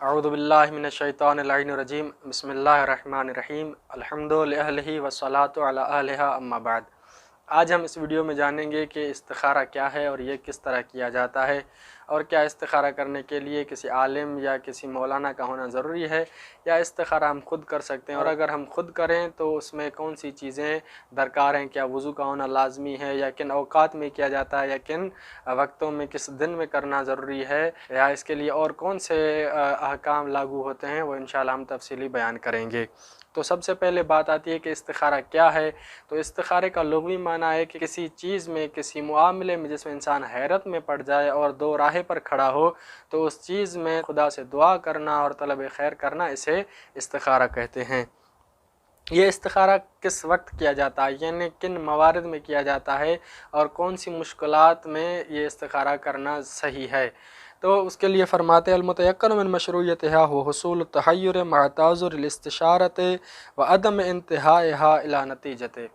अऊज़ु बिल्लाहि मिनश्शैतानिर्रजीम बिस्मिल्लाहिर्रहमानिर्रहीम अल्हम्दु लिल्लाहि वस्सलातु अला अहलिहा अम्मा बाद। आज हम इस वीडियो में जानेंगे कि इस्तिखारा क्या है और ये किस तरह किया जाता है, और क्या इस्तिखारा करने के लिए किसी आलिम या किसी मौलाना का होना ज़रूरी है या इस्तिखारा हम खुद कर सकते हैं, और अगर हम खुद करें तो उसमें कौन सी चीज़ें दरकार हैं, क्या वज़ू का होना लाजमी है या किन औकात में किया जाता है या किन वक्तों में किस दिन में करना ज़रूरी है, या इसके लिए और कौन से अहकाम लागू होते हैं, वो इंशाअल्लाह हम तफसीली बयान करेंगे। तो सबसे पहले बात आती है कि इस्तिखारा क्या है। तो इस्तिखारे का लुग़वी माना है कि किसी चीज़ में, किसी मामले में जिसमें इंसान हैरत में पड़ जाए और दो राह पर खड़ा हो, तो उस चीज़ में खुदा से दुआ करना और तलब खैर करना, इसे इस्तिखारा कहते हैं। ये इस्तिखारा किस वक्त किया जाता है, यानी किन मवारिद में किया जाता है और कौन सी मुश्किलात में ये इस्तिखारा करना सही है। तो उसके लिए फ़रमाते अल-मुतयक्कन मिन मशरूइयतिहा व हुसूल तहय्युर मअ ताज़ुर इस्तिशारत व अदम इंतहाइहा इला नतीजते।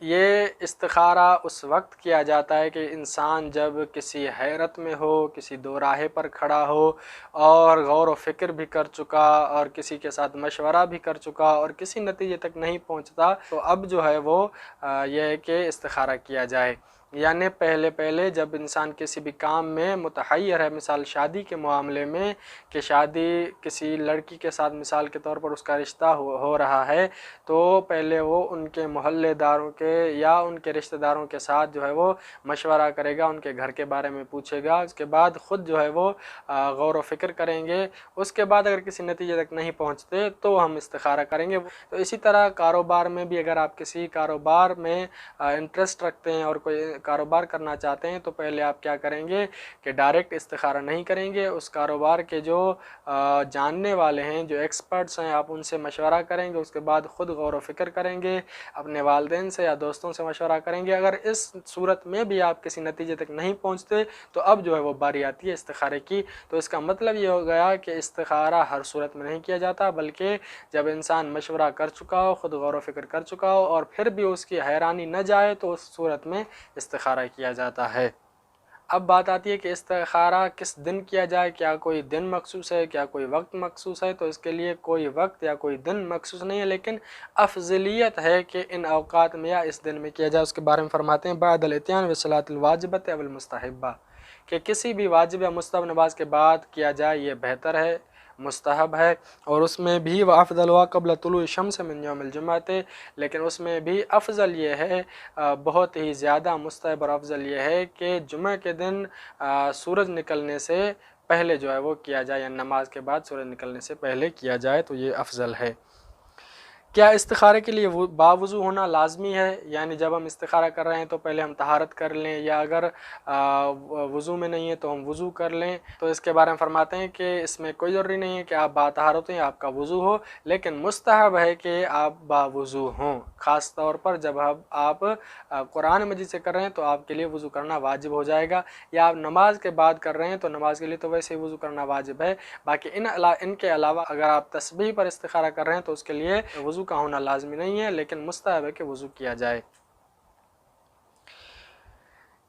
ये इस्तिखारा उस वक्त किया जाता है कि इंसान जब किसी हैरत में हो, किसी दो राहे पर खड़ा हो और गौर व फ़िक्र भी कर चुका और किसी के साथ मशवरा भी कर चुका और किसी नतीजे तक नहीं पहुंचता, तो अब जो है वो यह है कि इस्तिखारा किया जाए। यानी पहले पहले जब इंसान किसी भी काम में मुतहय्यर है, मिसाल शादी के मामले में कि शादी किसी लड़की के साथ मिसाल के तौर पर उसका रिश्ता हो रहा है, तो पहले वो उनके मोहल्लेदारों के या उनके रिश्तेदारों के साथ जो है वो मशवरा करेगा, उनके घर के बारे में पूछेगा, उसके बाद ख़ुद जो है वो गौर व फ़िक्र करेंगे। उसके बाद अगर किसी नतीजे तक नहीं पहुँचते तो हम इस्तिखारा करेंगे। तो इसी तरह कारोबार में भी अगर आप किसी कारोबार में इंटरेस्ट रखते हैं और कोई कारोबार करना चाहते हैं, तो पहले आप क्या करेंगे कि डायरेक्ट इस्तिखारा नहीं करेंगे, उस कारोबार के जो जानने वाले हैं, जो एक्सपर्ट्स हैं, आप उनसे मशवरा करेंगे। उसके बाद ख़ुद गौर व फ़िक्र करेंगे, अपने वालिदैन से या दोस्तों से मशवरा करेंगे। अगर इस सूरत में भी आप किसी नतीजे तक नहीं पहुँचते, तो अब जो है वो बारी आती है इस्तिखारे की। तो इसका मतलब ये हो गया कि इस्तिखारा हर सूरत में नहीं किया जाता, बल्कि जब इंसान मशवरा कर चुका हो, ख़ुद गौर व फ़िक्र कर चुका हो और फिर भी उसकी हैरानी न जाए, तो उस सूरत में इस्तिखारा किया जाता है। अब बात आती है कि इस्तिखारा किस दिन किया जाए, क्या कोई दिन मखसूस है, क्या कोई वक्त मखसूस है। तो इसके लिए कोई वक्त या कोई दिन मखसूस नहीं है, लेकिन अफजलियत है कि इन अवकात में या इस दिन में किया जाए। उसके बारे में फरमाते हैं बादल इत्यान व सलातुल वाजिबत अवल मुस्तहिब्बा, कि किसी भी वाजिब या मुस्तहब नमाज के बाद किया जाए, ये बेहतर है, मुस्तहब है। और उसमें भी व अफ़ज़ल व क़ब्ल तुलूइ शम्स मिन यौमिल जुम्मति, लेकिन उसमें भी अफ़ज़ल ये है, बहुत ही ज़्यादा मुस्तहब और अफ़ज़ल ये है कि जुमे के दिन सूरज निकलने से पहले जो है वो किया जाए, या नमाज के बाद सूरज निकलने से पहले किया जाए, तो ये अफ़ज़ल है। क्या इस्तिखारे के लिए बावुज़ू होना लाजमी है, यानी जब हम इस्तिखारा कर रहे हैं तो पहले हम तहारत कर लें, या अगर वज़ू में नहीं है तो हम वज़ू कर लें। तो इसके बारे में फरमाते हैं कि इसमें कोई ज़रूरी नहीं है कि आप बातहारत हैं, आपका वज़ू हो, लेकिन मुस्तहब है कि आप बावुज़ू हों। ख़ास तौर पर जब आप कुरान मजीद से कर रहे हैं तो आपके लिए वज़ू करना वाजिब हो जाएगा, या आप नमाज के बाद कर रहे हैं तो नमाज के लिए तो वैसे ही वज़ू करना वाजिब है। बाकी इनके अलावा अगर आप तस्बीह पर इस्तिखारा कर रहे हैं तो उसके लिए वज़ू का होना लाजमी नहीं है, लेकिन मुस्तहब है कि वज़ू किया जाए।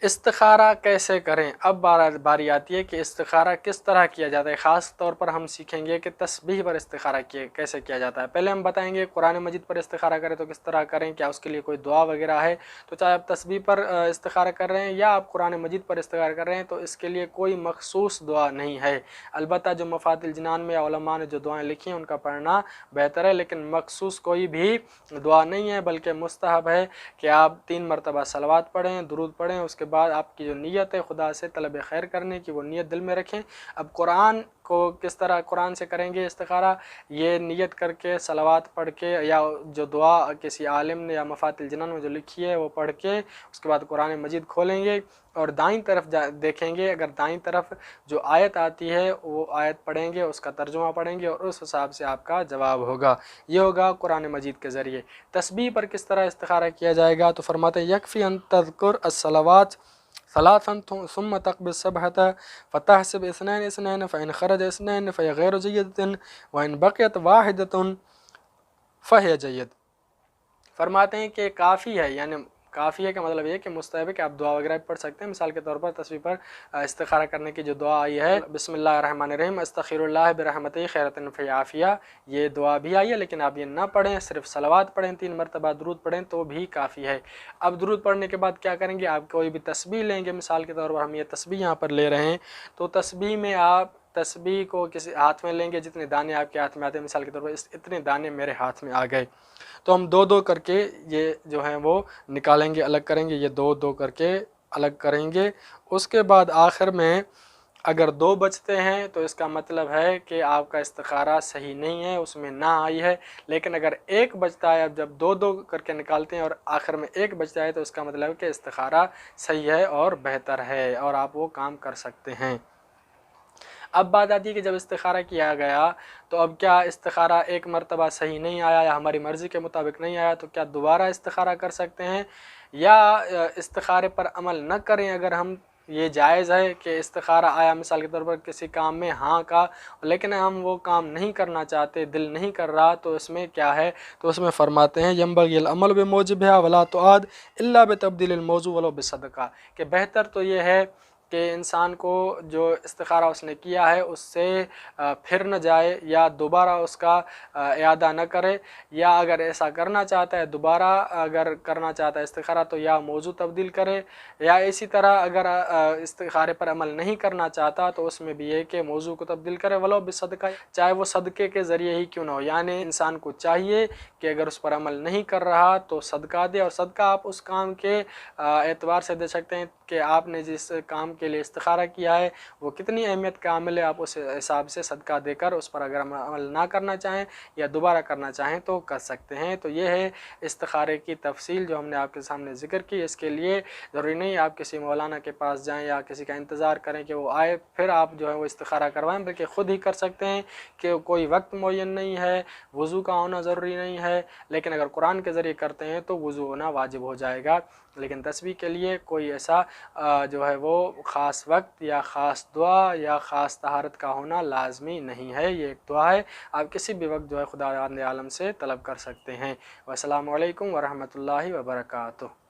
इस्तिखारा कैसे करें, अब बारी आती है कि इस्तिखारा किस तरह किया जाता है। ख़ास तौर पर हम सीखेंगे कि तस्बीह पर इस्तिखारा कैसे किया जाता है। पहले हम बताएंगे कुरान मजीद पर इस्तिखारा करें तो किस तरह करें, क्या उसके लिए कोई दुआ वगैरह है। तो चाहे आप तस्बीह पर इस्तिखारा कर रहे हैं या आप कुरान मजीद पर इस्तिखारा कर रहे हैं, तो इसके लिए कोई मखसूस दुआ नहीं है। अलबत्ता जो मफातिल जिनान में उलमा ने जो दुआएँ लिखी हैं उनका पढ़ना बेहतर है, लेकिन मखसूस कोई भी दुआ नहीं है, बल्कि मुस्तहब है कि आप 3 मरतबा सलवात पढ़ें, दुरूद पढ़ें। उसके बाद आपकी जो नीयत है खुदा से तलब खैर करने की, वो नीयत दिल में रखें। अब कुरान को किस तरह कुरान से करेंगे इस्तिखारा, ये नीयत करके सलवात पढ़ के, या जो दुआ किसी आलिम ने या मफातिल जिनान में जो लिखी है वो पढ़ के, उसके बाद कुरान मजीद खोलेंगे और दाईं तरफ देखेंगे। अगर दाईं तरफ जो आयत आती है वो आयत पढ़ेंगे, उसका तर्जुमा पढ़ेंगे और उस हिसाब से आपका जवाब होगा। ये होगा कुरान मजीद के ज़रिए। तस्बीह पर किस तरह इस्तिखारा किया जाएगा, तो फरमाते हैं यकफ़ी अन तज़कुर अस्सलावात सलासन सुम्मा तक़बिल सबहत फ़तहसिब इस्नैन इस्नैन फ़इन ख़रज इस्नैन फ़हिय गैर जय्यदतिन व इन बक़ियत वाहिदतुन फ़हिय जय्यद। फरमाते हैं कि काफ़ी है, यानी काफ़ी है का मतलब ये कि मुस्तहब है कि आप दुआ वगैरह पढ़ सकते हैं। मिसाल के तौर पर तस्बीह पर इस्तिखारा करने की जो दुआ आई है, बिस्मिल्लाहिर्रहमानिर्रहीम अस्तग़फिरुल्लाह बिरहमतिही खैरतन फ़ी आफ़िया, ये दुआ भी आई है, लेकिन आप ये ना पढ़ें, सिर्फ सलावत पढ़ें, 3 मरतबा दुरूद पढ़ें तो भी काफ़ी है। अब दुरूद पढ़ने के बाद क्या करेंगे, आप कोई भी तस्बीह लेंगे, मिसाल के तौर पर हम ये तस्बीह यहाँ पर ले रहे हैं, तो तस्बीह में आप तस्बीह को किसी हाथ में लेंगे, जितने दाने आपके हाथ में आते हैं, मिसाल के तौर पर इतने दाने मेरे हाथ में आ गए, तो हम दो दो करके ये जो है वो निकालेंगे, अलग करेंगे, ये दो दो करके अलग करेंगे। उसके बाद आखिर में अगर 2 बचते हैं तो इसका मतलब है कि आपका इस्तिखारा सही नहीं है, उसमें ना आई है। लेकिन अगर 1 बचता है, अब जब 2-2 करके निकालते हैं और आखिर में 1 बचता है, तो इसका मतलब है कि इस्तिखारा सही है और बेहतर है और आप वो काम कर सकते हैं। अब बात आती है कि जब इस्तिखारा किया गया तो अब क्या इस्तिखारा 1 मरतबा सही नहीं आया या हमारी मर्ज़ी के मुताबिक नहीं आया, तो क्या दोबारा इस्तिखारा कर सकते हैं या इस्तिखारे पर अमल न करें? अगर हम, ये जायज़ है कि इस्तिखारा आया, मिसाल के तौर पर किसी काम में हाँ का, लेकिन हम वो काम नहीं करना चाहते, दिल नहीं कर रहा, तो इसमें क्या है, तो उसमें फ़रमाते हैं यंबग़ी अल-अमल बिमूजिबिहा वला तुआद इल्ला बितब्दीलिल मौज़ू वलो बिसदक़ा, कि बेहतर तो ये है कि इंसान को जो इस्तिखारा उसने किया है उससे फिर न जाए या दोबारा उसका इयादा न करे, या अगर ऐसा करना चाहता है, दोबारा अगर करना चाहता है इस्तिखारा, तो या मौजू तब्दील करे, या इसी तरह अगर इस्तिखारे पर अमल नहीं करना चाहता तो उसमें भी है कि मौजू को तब्दील करे वलो बिसदका, चाहे वो सदक़े के ज़रिए ही क्यों ना हो। यानी इंसान को चाहिए कि अगर उस पर अमल नहीं कर रहा तो सदका दे, और सदका आप उस काम के एतबार से दे सकते हैं कि आपने जिस काम के लिए इस्तिखारा किया है वो कितनी अहमियत का अमल है, आप उस हिसाब से सदका देकर उस पर अगर अमल ना करना चाहें या दोबारा करना चाहें तो कर सकते हैं। तो ये है इस्तिखारे की तफसील जो हमने आपके सामने ज़िक्र की। इसके लिए ज़रूरी नहीं आप किसी मौलाना के पास जाएं या किसी का इंतज़ार करें कि वो आए फिर आप जो है वो इस्तिखारा करवाएं, बल्कि ख़ुद ही कर सकते हैं कि कोई वक्त मुअय्यन नहीं है, वज़ू का होना ज़रूरी नहीं है, लेकिन अगर कुरान के ज़रिए करते हैं तो वज़ू होना वाजिब हो जाएगा। लेकिन तस्बीह के लिए कोई ऐसा जो है वो ख़ास वक्त या ख़ास दुआ या ख़ास तहारत का होना लाजमी नहीं है। ये एक दुआ है, आप किसी भी वक्त जो है खुदा आलम से तलब कर सकते हैं। वस्सलामु अलैकुम वरहमतुल्लाहि वबरकातुहू।